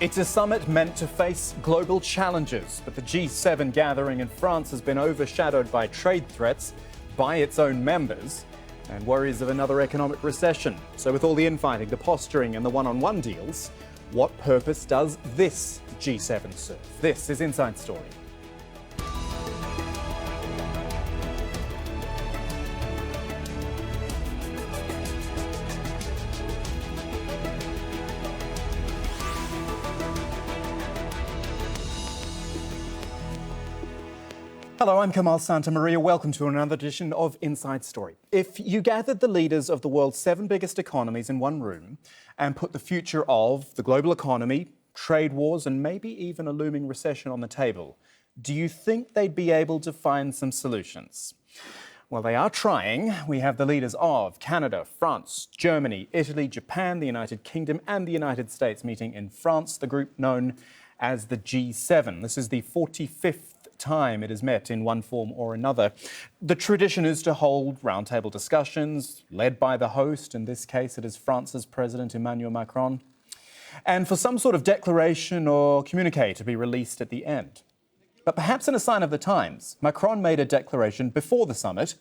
It's a summit meant to face global challenges, but the G7 gathering in France has been overshadowed by trade threats by its own members and worries of another economic recession. So with all the infighting, the posturing and the one-on-one deals, what purpose does this G7 serve? This is Inside Story. Hello, I'm Kamal Santamaria. Welcome to another edition of Inside Story. If you gathered the leaders of the world's 7 biggest economies in one room and put the future of the global economy, trade wars and maybe even a looming recession on the table, do you think they'd be able to find some solutions? Well, they are trying. We have the leaders of Canada, France, Germany, Italy, Japan, the United Kingdom and the United States meeting in France, the group known as the G7. This is the 45th time it has met in one form or another. The tradition is to hold roundtable discussions led by the host. In this case, it is France's President Emmanuel Macron, and for some sort of declaration or communique to be released at the end. But perhaps in a sign of the times, Macron made a declaration before the summit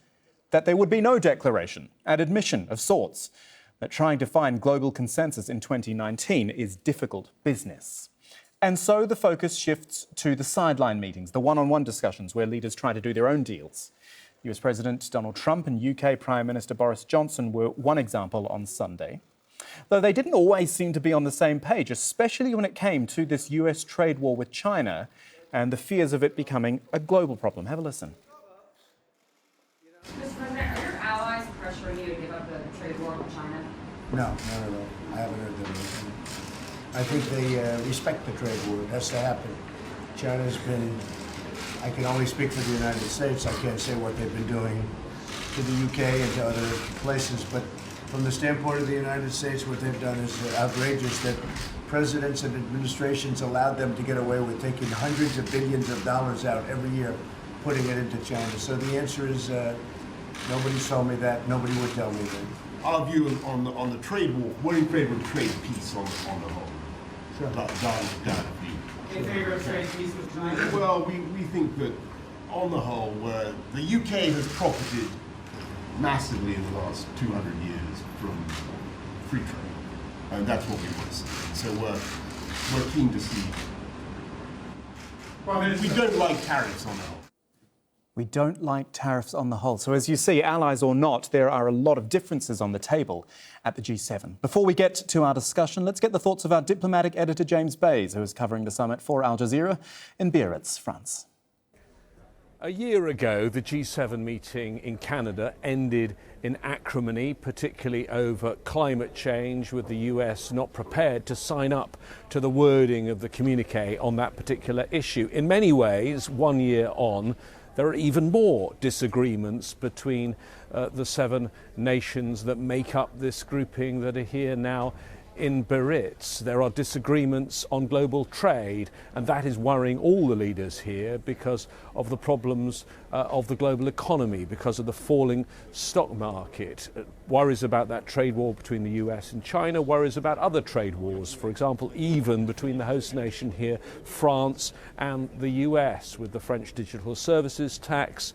that there would be no declaration, an admission of sorts, that trying to find global consensus in 2019 is difficult business. And so the focus shifts to the sideline meetings, the one-on-one discussions where leaders try to do their own deals. US President Donald Trump and UK Prime Minister Boris Johnson were one example on Sunday. Though they didn't always seem to be on the same page, especially when it came to this US trade war with China and the fears of it becoming a global problem. Have a listen. Mr. President, are your allies pressuring you to give up the trade war with China? No, not at all. I haven't heard them. I think they respect the trade war. It has to happen. China's been, I can only speak for the United States. I can't say what they've been doing to the UK and to other places, but from the standpoint of the United States, what they've done is outrageous that presidents and administrations allowed them to get away with taking hundreds of billions of dollars out every year, putting it into China. So the answer is nobody's told me that. Nobody would tell me that. Our view on the trade war, we're in favor of trade peace on the whole. Sure. In favor of trade peace with China? Well, we think that on the whole, the UK has profited massively in the last 200 years from free trade, and that's what we want to see. So we're keen to see. Well, we don't like tariffs on the whole. We don't like tariffs on the whole. So as you see, allies or not, there are a lot of differences on the table at the G7. Before we get to our discussion, let's get the thoughts of our diplomatic editor, James Bays, who is covering the summit for Al Jazeera in Biarritz, France. A year ago, the G7 meeting in Canada ended in acrimony, particularly over climate change, with the US not prepared to sign up to the wording of the communique on that particular issue. In many ways, 1 year on, there are even more disagreements between the 7 nations that make up this grouping that are here now in Biarritz. There are disagreements on global trade, and that is worrying all the leaders here because of the problems of the global economy, because of the falling stock market. Worries about that trade war between the US and China, worries about other trade wars, for example, even between the host nation here, France, and the US, with the French digital services tax,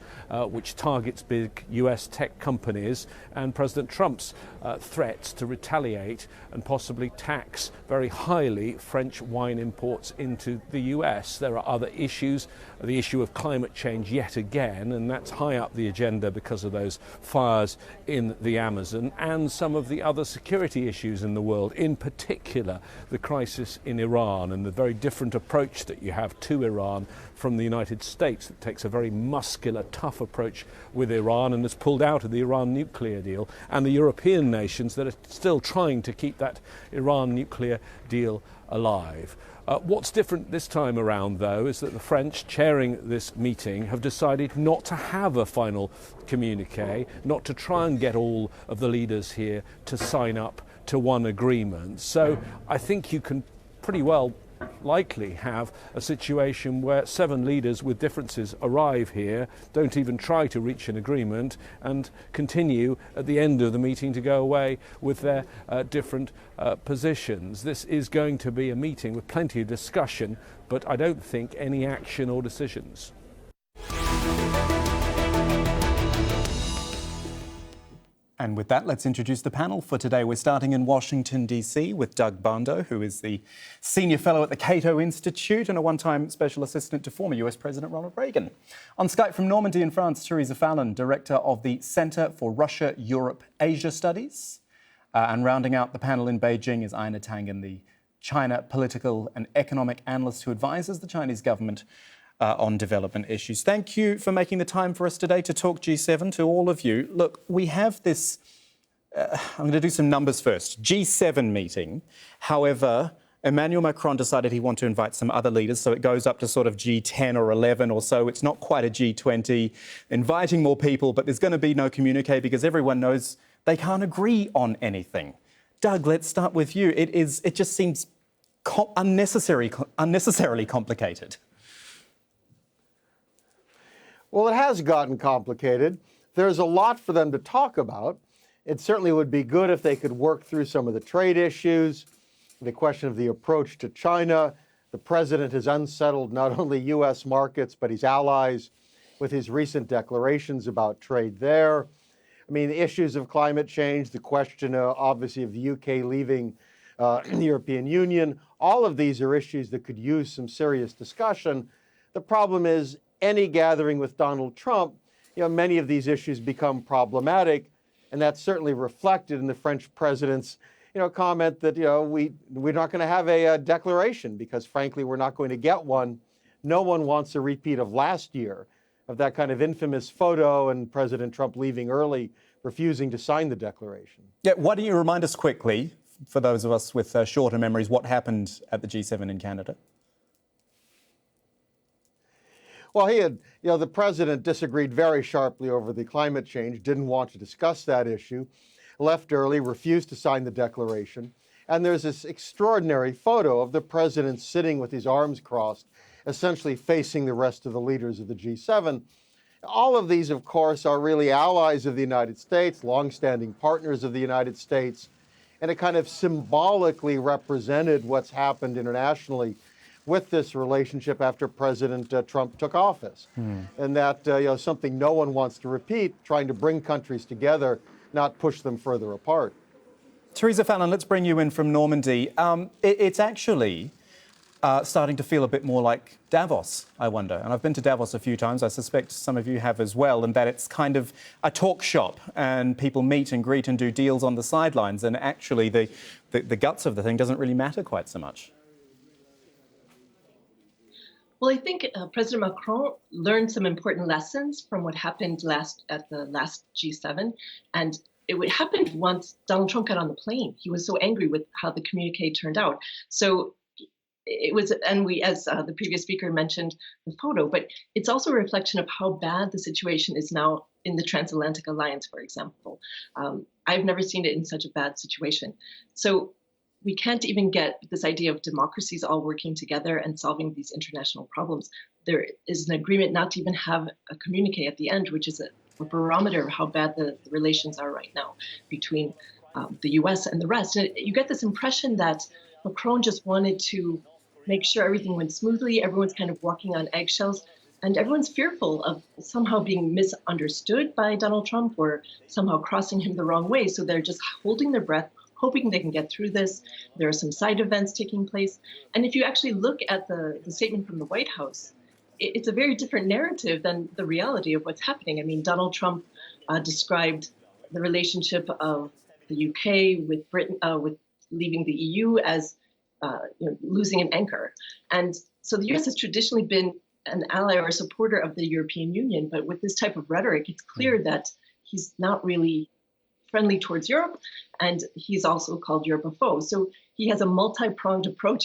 which targets big US tech companies, and President Trump's threats to retaliate and possibly tax very highly French wine imports into the US. There are other issues, the issue of climate change yet again, and that's high up the agenda because of those fires in the Amazon, and some of the other security issues in the world, in particular the crisis in Iran and the very different approach that you have to Iran from the United States, that takes a very muscular, tough approach with Iran and has pulled out of the Iran nuclear deal, and the European nations that are still trying to keep that Iran nuclear deal alive. What's different this time around, though, is that the French, chairing this meeting, have decided not to have a final communique, not to try and get all of the leaders here to sign up to one agreement. So I think you can pretty well likely have a situation where 7 leaders with differences arrive here, don't even try to reach an agreement, and continue at the end of the meeting to go away with their different positions. This is going to be a meeting with plenty of discussion, but I don't think any action or decisions. And with that, let's introduce the panel for today. We're starting in Washington, D.C. with Doug Bandow, who is the Senior Fellow at the Cato Institute and a one-time Special Assistant to former US President Ronald Reagan. On Skype from Normandy in France, Teresa Fallon, Director of the Centre for Russia, Europe, Asia Studies. And rounding out the panel in Beijing is Aina Tangen, the China political and economic analyst who advises the Chinese government on development issues. Thank you for making the time for us today to talk G7 to all of you. Look, we have this, I'm going to do some numbers first, G7 meeting. However, Emmanuel Macron decided he wanted to invite some other leaders, so it goes up to sort of G10 or 11 or so. It's not quite a G20, inviting more people, but there's going to be no communique because everyone knows they can't agree on anything. Doug, let's start with you. It just seems unnecessarily complicated. Well, it has gotten complicated. There's a lot for them to talk about. It certainly would be good if they could work through some of the trade issues, the question of the approach to China. The president has unsettled not only U.S. markets, but his allies with his recent declarations about trade there. I mean, the issues of climate change, the question, obviously, of the U.K. leaving the European Union, all of these are issues that could use some serious discussion. The problem is, any gathering with Donald Trump, many of these issues become problematic, and that's certainly reflected in the French president's, comment that, we're not going to have a declaration because, frankly, we're not going to get one. No one wants a repeat of last year, of that kind of infamous photo and President Trump leaving early, refusing to sign the declaration. Yeah, why don't you remind us quickly, for those of us with shorter memories, what happened at the G7 in Canada? Well, the president disagreed very sharply over the climate change, didn't want to discuss that issue, left early, refused to sign the declaration. And there's this extraordinary photo of the president sitting with his arms crossed, essentially facing the rest of the leaders of the G7. All of these, of course, are really allies of the United States, longstanding partners of the United States, and it kind of symbolically represented what's happened internationally with this relationship after President Trump took office. And that, something no one wants to repeat, trying to bring countries together, not push them further apart. Teresa Fallon, let's bring you in from Normandy. It's actually starting to feel a bit more like Davos, I wonder. And I've been to Davos a few times. I suspect some of you have as well, and that it's kind of a talk shop and people meet and greet and do deals on the sidelines. And actually the guts of the thing doesn't really matter quite so much. Well, I think President Macron learned some important lessons from what happened at the last G7. And it happened once Donald Trump got on the plane. He was so angry with how the communique turned out. So it was, and we, as the previous speaker mentioned, the photo, but it's also a reflection of how bad the situation is now in the transatlantic alliance, for example. I've never seen it in such a bad situation. So we can't even get this idea of democracies all working together and solving these international problems. There is an agreement not to even have a communique at the end, which is a barometer of how bad the relations are right now between the US and the rest. And you get this impression that Macron just wanted to make sure everything went smoothly. Everyone's kind of walking on eggshells, and everyone's fearful of somehow being misunderstood by Donald Trump or somehow crossing him the wrong way. So they're just holding their breath, hoping they can get through this. There are some side events taking place. And if you actually look at the statement from the White House, it's a very different narrative than the reality of what's happening. I mean, Donald Trump described the relationship of the UK with Britain, with leaving the EU as losing an anchor. And so the US has traditionally been an ally or a supporter of the European Union, but with this type of rhetoric, it's clear that he's not really friendly towards Europe, and he's also called Europe a foe. So he has a multi-pronged approach.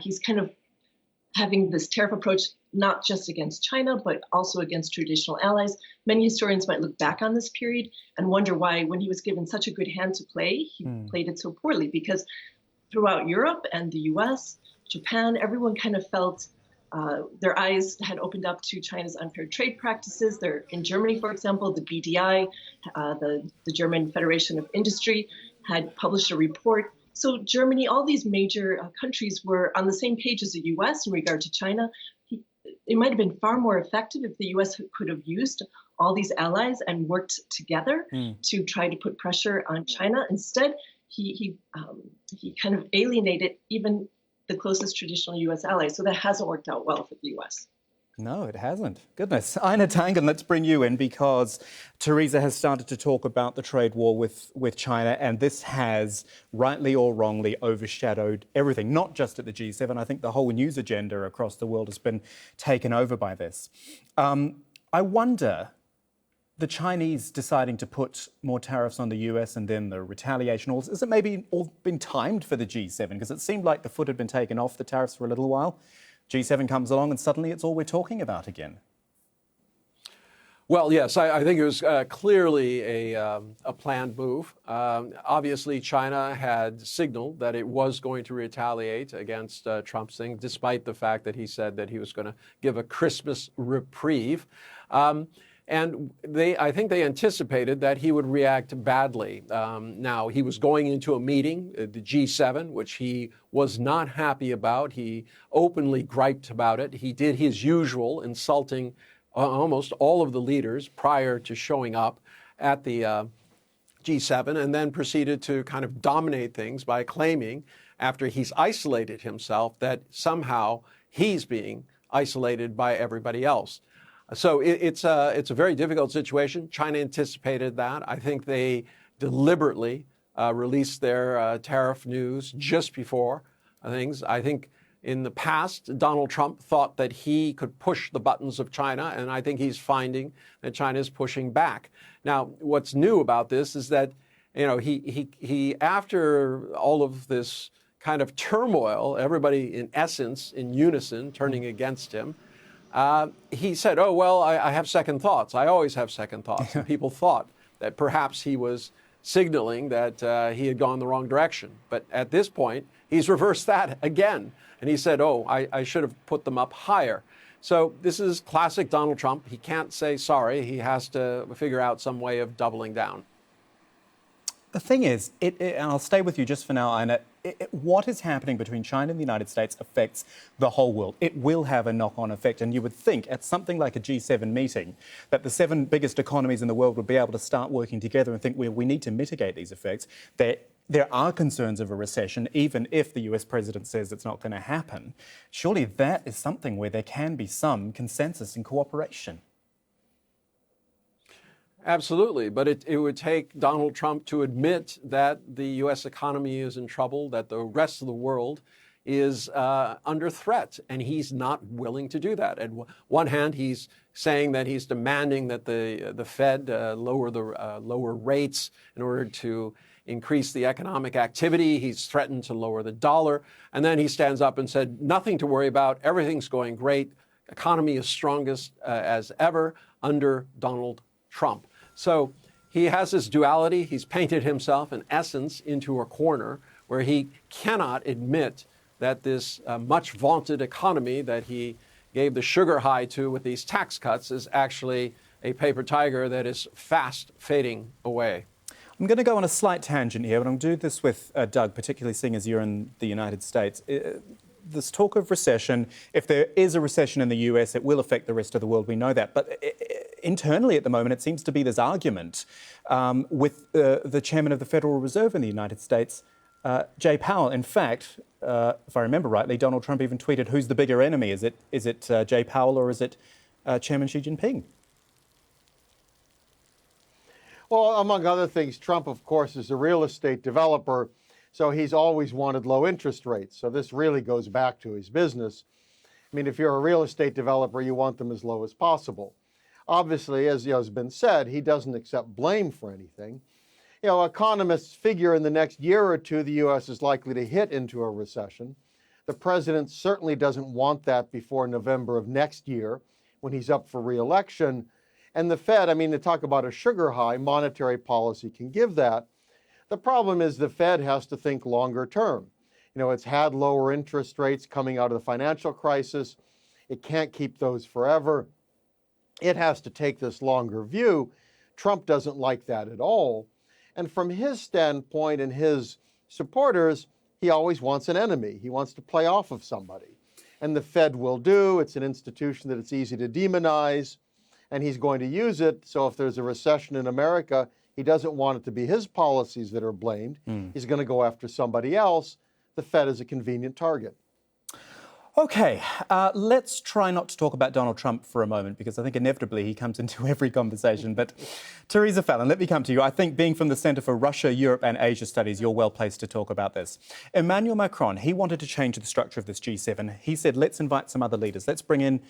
He's kind of having this tariff approach, not just against China, but also against traditional allies. Many historians might look back on this period and wonder why, when he was given such a good hand to play, he played it so poorly. Because throughout Europe and the US, Japan, everyone kind of felt their eyes had opened up to China's unfair trade practices. In Germany, for example, the BDI, the German Federation of Industry, had published a report. So Germany, all these major countries were on the same page as the US in regard to China. It might have been far more effective if the US could have used all these allies and worked together to try to put pressure on China. Instead, he kind of alienated even the closest traditional US allies. So that hasn't worked out well for the US. No, it hasn't. Goodness. Ina Tangen, let's bring you in because Teresa has started to talk about the trade war with China, and this has, rightly or wrongly, overshadowed everything, not just at the G7. I think the whole news agenda across the world has been taken over by this. I wonder, the Chinese deciding to put more tariffs on the US and then the retaliation, is it maybe all been timed for the G7? Because it seemed like the foot had been taken off the tariffs for a little while. G7 comes along and suddenly it's all we're talking about again. Well, yes, I think it was clearly a planned move. Obviously, China had signaled that it was going to retaliate against Trump's thing, despite the fact that he said that he was going to give a Christmas reprieve. And I think they anticipated that he would react badly. Now, he was going into a meeting, the G7, which he was not happy about. He openly griped about it. He did his usual, insulting almost all of the leaders prior to showing up at the G7, and then proceeded to kind of dominate things by claiming, after he's isolated himself, that somehow he's being isolated by everybody else. So it's a very difficult situation. China anticipated that. I think they deliberately released their tariff news just before things. I think in the past, Donald Trump thought that he could push the buttons of China, and I think he's finding that China is pushing back. Now, what's new about this is that, you know, he after all of this kind of turmoil, everybody in essence, in unison, turning against him, he said, oh, well, I have second thoughts. I always have second thoughts. And people thought that perhaps he was signaling that he had gone the wrong direction. But at this point, he's reversed that again. And he said, oh, I should have put them up higher. So this is classic Donald Trump. He can't say sorry. He has to figure out some way of doubling down. The thing is, and I'll stay with you just for now, Ina, what is happening between China and the United States affects the whole world. It will have a knock-on effect, and you would think at something like a G7 meeting that the 7 biggest economies in the world would be able to start working together and think, well, we need to mitigate these effects. There are concerns of a recession, even if the US president says it's not going to happen. Surely that is something where there can be some consensus and cooperation. Absolutely, but it would take Donald Trump to admit that the U.S. economy is in trouble, that the rest of the world is under threat, and he's not willing to do that. On one hand, he's saying that he's demanding that the Fed lower rates in order to increase the economic activity. He's threatened to lower the dollar, and then he stands up and said, nothing to worry about, everything's going great, economy is strongest as ever under Donald Trump. So he has this duality. He's painted himself, in essence, into a corner where he cannot admit that this much vaunted economy that he gave the sugar high to with these tax cuts is actually a paper tiger that is fast fading away. I'm going to go on a slight tangent here, but I'm going to do this with Doug, particularly seeing as you're in the United States. This talk of recession, if there is a recession in the US, it will affect the rest of the world. We know that. But internally at the moment, it seems to be this argument with the chairman of the Federal Reserve in the United States, Jay Powell. In fact, if I remember rightly, Donald Trump even tweeted, who's the bigger enemy? Is it Jay Powell or is it Chairman Xi Jinping? Well, among other things, Trump, of course, is a real estate developer. So he's always wanted low interest rates. So this really goes back to his business. I mean, if you're a real estate developer, you want them as low as possible. Obviously, as has been said, he doesn't accept blame for anything. You know, economists figure in the next year or two, the U.S. is likely to hit into a recession. The president certainly doesn't want that before November of next year when he's up for re-election. And the Fed, I mean, to talk about a sugar high, monetary policy can give that. The problem is the Fed has to think longer term. You know, it's had lower interest rates coming out of the financial crisis. It can't keep those forever. It has to take this longer view. Trump doesn't like that at all. And from his standpoint and his supporters, he always wants an enemy. He wants to play off of somebody. And the Fed will do. It's an institution that it's easy to demonize, and he's going to use it. So if there's a recession in America, he doesn't want it to be his policies that are blamed. He's going to go after somebody else. The Fed is a convenient target. Okay, let's try not to talk about Donald Trump for a moment, because I think inevitably he comes into every conversation. But Teresa Fallon, let me come to you. I think being from the Centre for Russia, Europe and Asia Studies, you're well placed to talk about this. Emmanuel Macron, he wanted to change the structure of this G7. He said, let's invite some other leaders. Let's bring in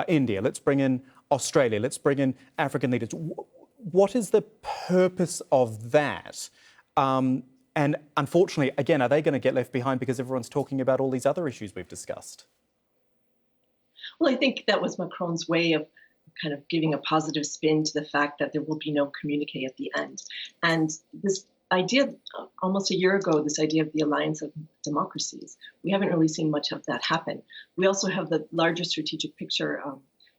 India. Let's bring in Australia. Let's bring in African leaders. What is the purpose of that? And unfortunately, again, are they going to get left behind because everyone's talking about all these other issues we've discussed? Well, I think that was Macron's way of kind of giving a positive spin to the fact that there will be no communique at the end. And this idea, almost a year ago, this idea of the alliance of democracies, we haven't really seen much of that happen. We also have the larger strategic picture,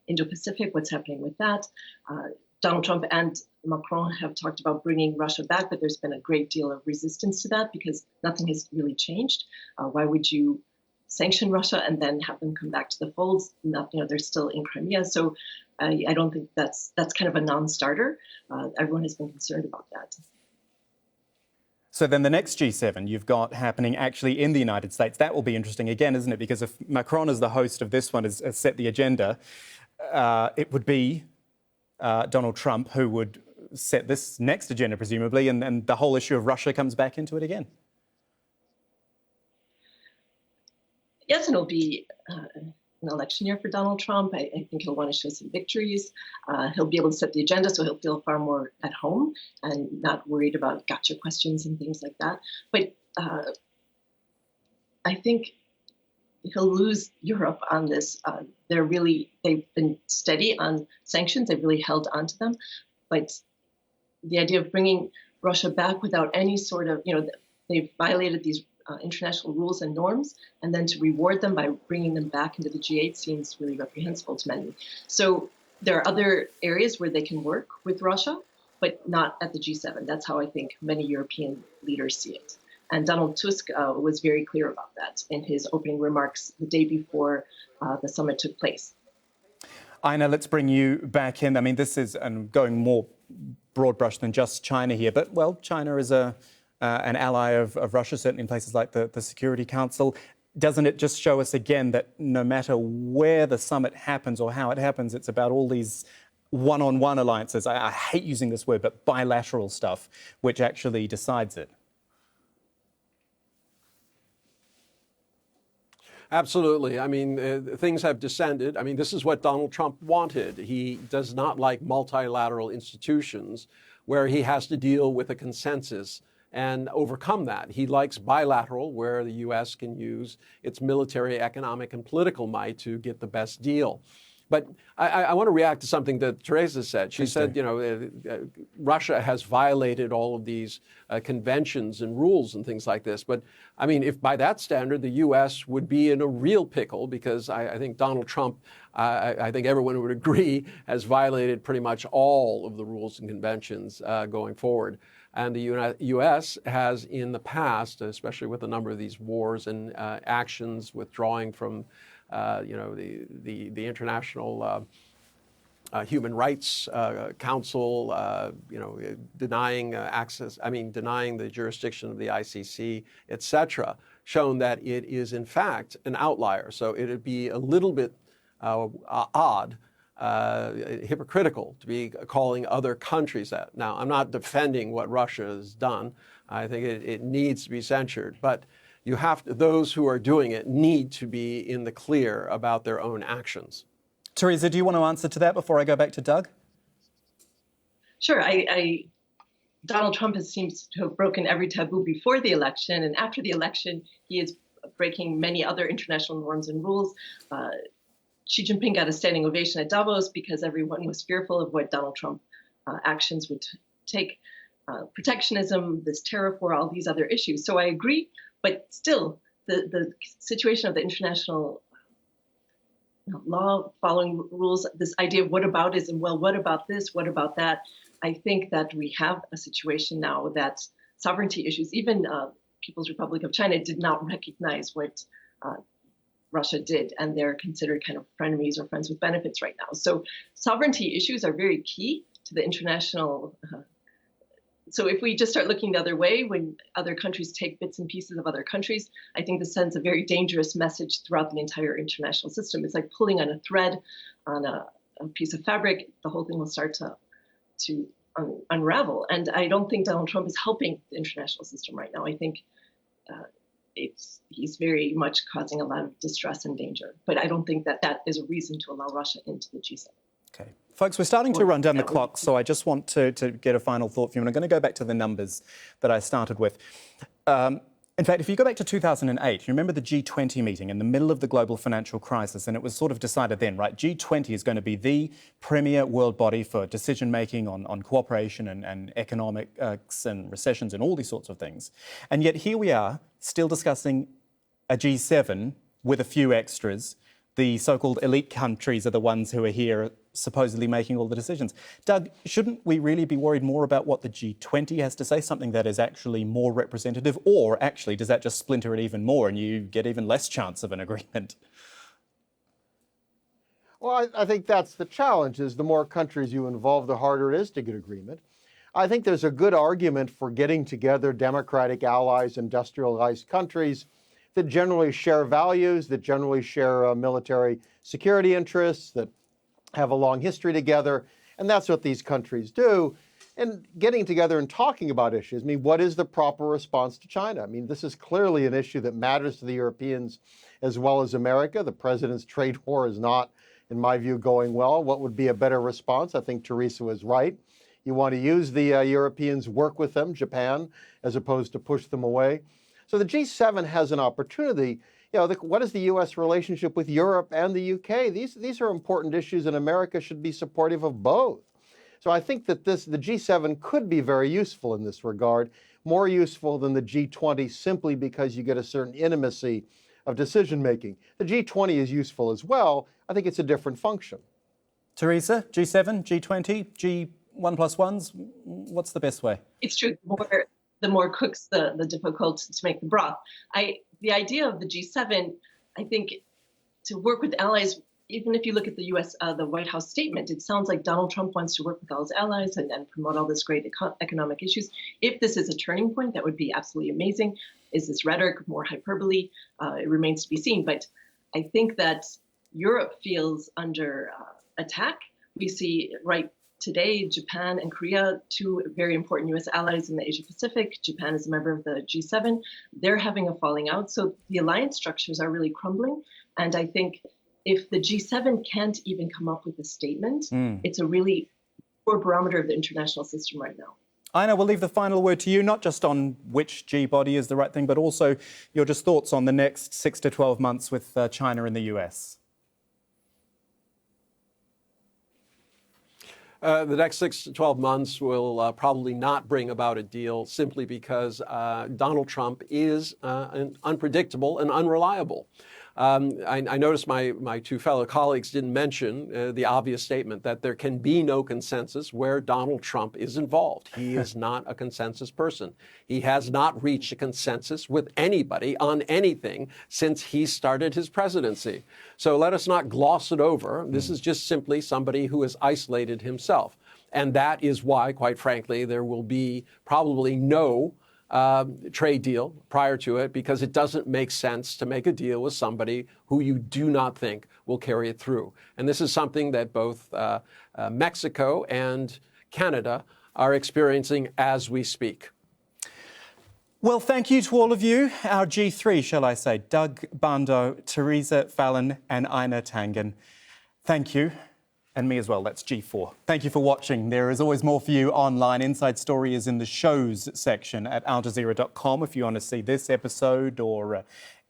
Indo-Pacific, what's happening with that. Donald Trump and Macron have talked about bringing Russia back, but there's been a great deal of resistance to that because nothing has really changed. Why would you sanction Russia and then have them come back to the folds? They're still in Crimea. So I don't think that's kind of a non-starter. Everyone has been concerned about that. So then the next G7 you've got happening actually in the United States. That will be interesting again, isn't it? Because if Macron as the host of this one has set the agenda, it would be Donald Trump who would set this next agenda, presumably, and the whole issue of Russia comes back into it again. Yes, and it'll be an election year for Donald Trump. I think he'll want to show some victories. He'll be able to set the agenda, so he'll feel far more at home and not worried about gotcha questions and things like that. But I think he'll lose Europe on this. They've been steady on sanctions. They've really held onto them. But the idea of bringing Russia back without any sort of, they've violated these international rules and norms, and then to reward them by bringing them back into the G8 seems really reprehensible to many. So there are other areas where they can work with Russia, but not at the G7. That's how I think many European leaders see it. And Donald Tusk was very clear about that in his opening remarks the day before the summit took place. Ina, let's bring you back in. I mean, this is going more broad brush than just China here, but, well, China is an ally of Russia, certainly in places like the Security Council. Doesn't it just show us again that no matter where the summit happens or how it happens, it's about all these one-on-one alliances, I hate using this word, but bilateral stuff, which actually decides it? Absolutely. I mean, things have descended. I mean, this is what Donald Trump wanted. He does not like multilateral institutions where he has to deal with a consensus and overcome that. He likes bilateral, where the U.S. can use its military, economic, and political might to get the best deal. But I want to react to something that Teresa said. She said, Russia has violated all of these conventions and rules and things like this. But I mean, if by that standard, the U.S. would be in a real pickle, because I think Donald Trump, I think everyone would agree, has violated pretty much all of the rules and conventions going forward. And the U.S. has in the past, especially with a number of these wars and actions, withdrawing from the International Human Rights Council, denying access, denying the jurisdiction of the ICC, etc., shown that it is in fact an outlier. So it would be a little bit odd, hypocritical to be calling other countries that. Now, I'm not defending what Russia has done. I think it needs to be censured, but you have to, those who are doing it need to be in the clear about their own actions. Teresa, do you want to answer to that before I go back to Doug? Sure. Donald Trump seems to have broken every taboo before the election, and after the election, he is breaking many other international norms and rules. Xi Jinping got a standing ovation at Davos because everyone was fearful of what Donald Trump actions would take. Protectionism, this tariff war, all these other issues. So I agree, but still, the situation of the international law following rules, this idea of whataboutism, well, what about this, what about that? I think that we have a situation now that sovereignty issues, even People's Republic of China did not recognize what Russia did, and they're considered kind of frenemies or friends with benefits right now. So sovereignty issues are very key to the international. So if we just start looking the other way, when other countries take bits and pieces of other countries, I think this sends a very dangerous message throughout the entire international system. It's like pulling on a thread on a piece of fabric. The whole thing will start to unravel. And I don't think Donald Trump is helping the international system right now. I think he's very much causing a lot of distress and danger. But I don't think that is a reason to allow Russia into the G7. Okay. Folks, we're starting to run down the clock, so I just want to get a final thought from you. And I'm going to go back to the numbers that I started with. In fact, if you go back to 2008, you remember the G20 meeting in the middle of the global financial crisis, and it was sort of decided then, right, G20 is going to be the premier world body for decision-making on cooperation and economics and recessions and all these sorts of things. And yet here we are, still discussing a G7 with a few extras. The so-called elite countries are the ones who are here supposedly making all the decisions. Doug, shouldn't we really be worried more about what the G20 has to say, something that is actually more representative, or actually does that just splinter it even more and you get even less chance of an agreement? Well, I think that's the challenge, is the more countries you involve, the harder it is to get agreement. I think there's a good argument for getting together democratic allies, industrialized countries that generally share values, that generally share military security interests, that have a long history together, and that's what these countries do. And getting together and talking about issues. I mean, what is the proper response to China? I mean, this is clearly an issue that matters to the Europeans as well as America. The president's trade war is not, in my view, going well. What would be a better response? I think Teresa was right. You want to use the Europeans, work with them, Japan, as opposed to push them away. So the G7 has an opportunity. You know, what is the U.S. relationship with Europe and the UK? These are important issues, and America should be supportive of both. So I think that the G7 could be very useful in this regard, more useful than the G20 simply because you get a certain intimacy of decision-making. The G20 is useful as well. I think it's a different function. Teresa, G7, G20, G1+1s, what's the best way? It's true. The more cooks, the difficult to make the broth. The idea of the G7, I think, to work with allies, even if you look at the U.S., the White House statement, it sounds like Donald Trump wants to work with all his allies and promote all this great economic issues. If this is a turning point, that would be absolutely amazing. Is this rhetoric, more hyperbole? It remains to be seen. But I think that Europe feels under attack. We see right today, Japan and Korea, two very important U.S. allies in the Asia-Pacific. Japan is a member of the G7. They're having a falling out. So the alliance structures are really crumbling. And I think if the G7 can't even come up with a statement, it's a really poor barometer of the international system right now. Ina, we'll leave the final word to you, not just on which G body is the right thing, but also your just thoughts on the next 6 to 12 months with China and the US. The next 6 to 12 months will probably not bring about a deal simply because Donald Trump is unpredictable and unreliable. I noticed my two fellow colleagues didn't mention the obvious statement that there can be no consensus where Donald Trump is involved. He is not a consensus person. He has not reached a consensus with anybody on anything since he started his presidency. So let us not gloss it over. This is just simply somebody who has isolated himself. And that is why, quite frankly, there will be probably no trade deal prior to it, because it doesn't make sense to make a deal with somebody who you do not think will carry it through. And this is something that both Mexico and Canada are experiencing as we speak. Well, thank you to all of you. Our G3, shall I say, Doug Bandow, Teresa Fallon and Ina Tangen. Thank you. And me as well, that's G4. Thank you for watching. There is always more for you online. Inside Story is in the shows section at aljazeera.com if you want to see this episode or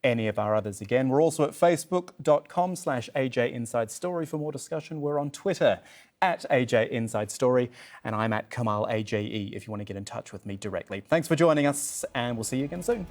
any of our others again. We're also at facebook.com/AJ Inside Story for more discussion. We're on Twitter at AJ Inside Story, and I'm at Kamal AJE if you want to get in touch with me directly. Thanks for joining us, and we'll see you again soon.